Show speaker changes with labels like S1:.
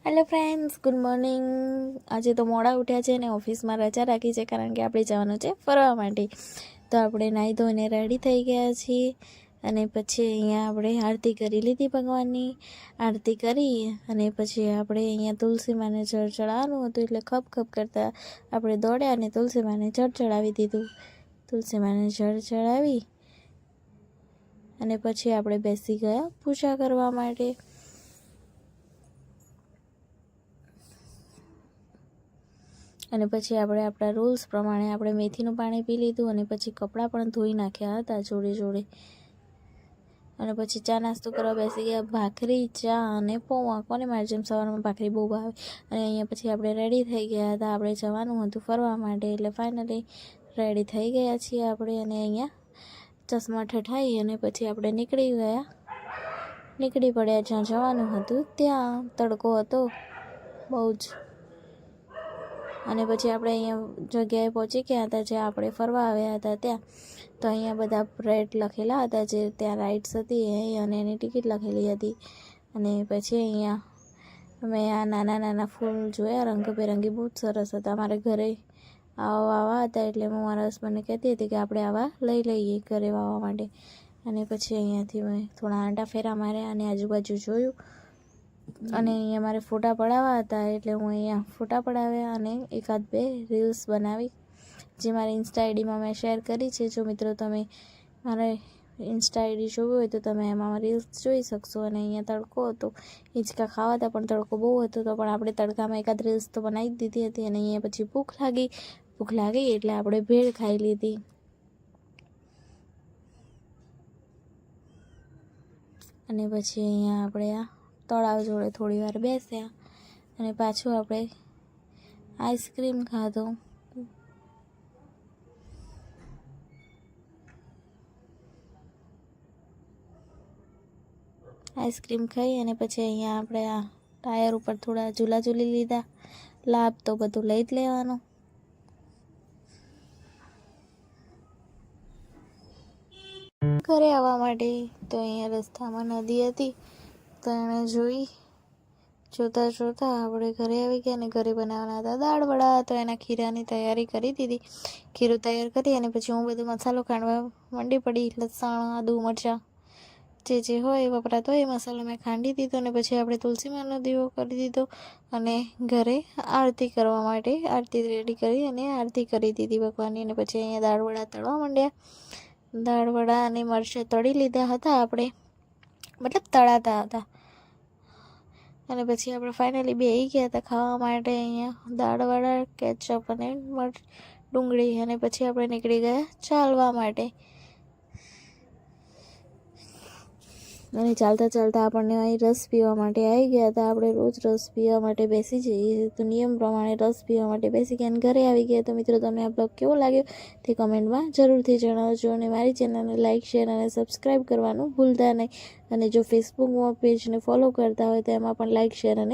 S1: Hello friends, good morning. આજે તો મોડા ઉઠ્યા છે અને ઓફિસમાં રજા રાખી છે કારણ કે આપણે જવાનું છે ફરવા માટે. તો આપણે નાહી ધોઈને રેડી થઈ ગયા છીએ અને પછી અહીંયા આપણે આરતી કરી લીધી ભગવાનની. આરતી કરી અને પછી આપણે અહીંયા તુલસી માને જળ ચડાવવાનું હતું એટલે ખપ ખપ કરતાં આપણે દોડ્યા અને તુલસી માને જળ ચડાવી દીધું. તુલસી માને જળ ચડાવી અને પછી આપણે બેસી ગયા પૂજા કરવા માટે. અને પછી આપણે આપણા રૂલ્સ પ્રમાણે આપણે મેથીનું પાણી પી લીધું અને પછી કપડાં પણ ધોઈ નાખ્યા હતા જોડે જોડે. અને પછી ચા નાસ્તો કરવા બેસી ગયા. ભાખરી, ચા અને પૌવા. કોને મારી જેમ સવારમાં ભાખરી બહુ ભાવે. અને અહીંયા પછી આપણે રેડી થઈ ગયા હતા. આપણે જવાનું હતું ફરવા માટે એટલે ફાઇનલી રેડી થઈ ગયા છીએ આપણે. અને અહીંયા ચશ્મા ઠઠાઈ અને પછી આપણે નીકળી પડ્યા જ્યાં જવાનું હતું ત્યાં. તડકો હતો બહુ જ. અને પછી આપણે અહીંયા જગ્યાએ પહોંચી ગયા હતા જ્યાં આપણે ફરવા આવ્યા હતા ત્યાં. તો અહીંયા બધા રેટ લખેલા હતા જે ત્યાં રાઇડ્સ હતી અને એની ટિકિટ લખેલી હતી. અને પછી અહીંયા મેં આ નાના નાના ફૂલ જોયા રંગબેરંગી, બહુ જ સરસ હતા. મારે ઘરે આવા હતા એટલે હું મારા હસબન્ડને કહેતી હતી કે આપણે આવા લઈ લઈએ ઘરે વાવવા માટે. અને પછી અહીંયાથી મેં થોડા આંટા ફેરા માર્યા અને આજુબાજુ જોયું. અને અહીંયા મારે ફોટા પડાવવા હતા એટલે હું અહીંયા ફોટા પડાવ્યા અને એકાદ બે રીલ્સ બનાવી જે મારી ઇન્સ્ટા આઈડીમાં મેં શેર કરી છે. જો મિત્રો તમે મારે ઇન્સ્ટા આઈડી જોવી હોય તો તમે એમાં રીલ્સ જોઈ શકશો. અને અહીંયા તડકો હતો, હિંચકા ખાવા હતા પણ તડકો બહુ હતો તો પણ આપણે તડકામાં એકાદ રીલ્સ તો બનાવી જ દીધી હતી. અને અહીંયા પછી ભૂખ લાગી એટલે આપણે ભેળ ખાઈ લીધી. અને પછી અહીંયા આપણે આ તળાવ જોડે થોડી વાર બેસ્યા અને પાછું આપણે આઈસ્ક્રીમ ખાધો. આઈસ્ક્રીમ ખાઈ અને પછી અહીંયા આપણે આ ટાયર ઉપર થોડા ઝૂલા ઝૂલી લીધા. લાભ તો બધું લઈ જ લેવાનું. ઘરે આવવા માટે તો અહીંયા રસ્તામાં નદી હતી તો એને જોતા આપણે ઘરે આવી ગયા. અને ઘરે બનાવવાના હતા દાળ વડા. તો એના ખીરાની તૈયારી કરી દીધી. ખીરું તૈયાર કરી અને પછી હું બધો મસાલો ખાંડવા માંડી પડી. લસણ, આદુ, મરચાં જે હોય વપરાતો હોય એ મસાલો મેં ખાંડી દીધો. અને પછી આપણે તુલસીમાનો દીવો કરી દીધો અને ઘરે આરતી કરવા માટે આરતી રેડી કરી અને આરતી કરી દીધી ભગવાનની. અને પછી અહીંયા દાળ વડા તળવા માંડ્યા. દાળ વડા અને મરચાં તળી લીધા હતા આપણે, મતલબ તળાતા હતા. અને પછી આપણે ફાઇનલી બેસી ગયા હતા ખાવા માટે. અહીંયા દાળ વડા, કેચઅપ અને ડુંગળી. અને પછી આપણે નીકળી ગયા ચાલવા માટે. અને ચાલતા આપણને અહીં રસ પીવા માટે આવી ગયા હતા. આપણે રોજ રસ પીવા માટે બેસી જઈએ તો નિયમ પ્રમાણે રસ પીવા માટે બેસી ગયા અને ઘરે આવી ગયા. તો મિત્રો તમને આ બ્લોગ કેવો લાગ્યો તે કમેન્ટમાં જરૂરથી જણાવજો. અને મારી ચેનલને લાઇક, શેર અને સબસ્ક્રાઈબ કરવાનું ભૂલતા નહીં. અને જો ફેસબુકમાં પેજને ફોલો કરતા હોય તો એમાં પણ લાઇક, શેર અને